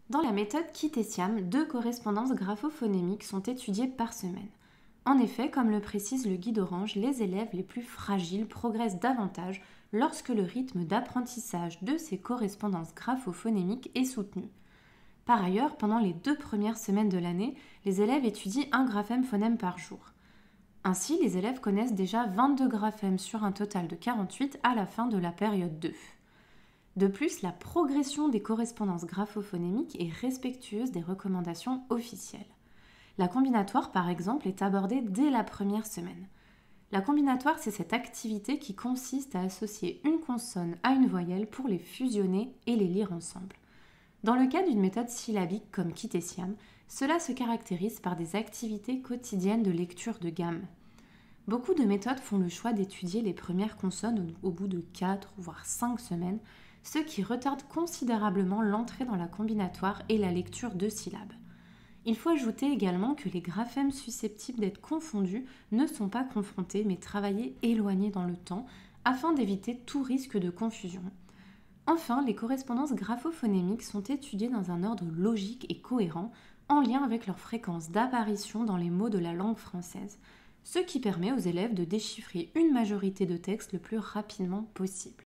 Dans la méthode Kitesiam, 2 correspondances graphophonemiques sont étudiées par semaine. En effet, comme le précise le guide orange, les élèves les plus fragiles progressent davantage lorsque le rythme d'apprentissage de ces correspondances graphophonemiques est soutenu. Par ailleurs, pendant les 2 premières semaines de l'année, les élèves étudient un graphème-phonème par jour. Ainsi, les élèves connaissent déjà 22 graphèmes sur un total de 48 à la fin de la période 2. De plus, la progression des correspondances graphophonémiques est respectueuse des recommandations officielles. La combinatoire, par exemple, est abordée dès la première semaine. La combinatoire, c'est cette activité qui consiste à associer une consonne à une voyelle pour les fusionner et les lire ensemble. Dans le cas d'une méthode syllabique comme Kitesiam, cela se caractérise par des activités quotidiennes de lecture de gamme. Beaucoup de méthodes font le choix d'étudier les premières consonnes au bout de 4 voire 5 semaines, ce qui retarde considérablement l'entrée dans la combinatoire et la lecture de syllabes. Il faut ajouter également que les graphèmes susceptibles d'être confondus ne sont pas confrontés mais travaillés éloignés dans le temps afin d'éviter tout risque de confusion. Enfin, les correspondances graphophonémiques sont étudiées dans un ordre logique et cohérent en lien avec leur fréquence d'apparition dans les mots de la langue française, ce qui permet aux élèves de déchiffrer une majorité de textes le plus rapidement possible.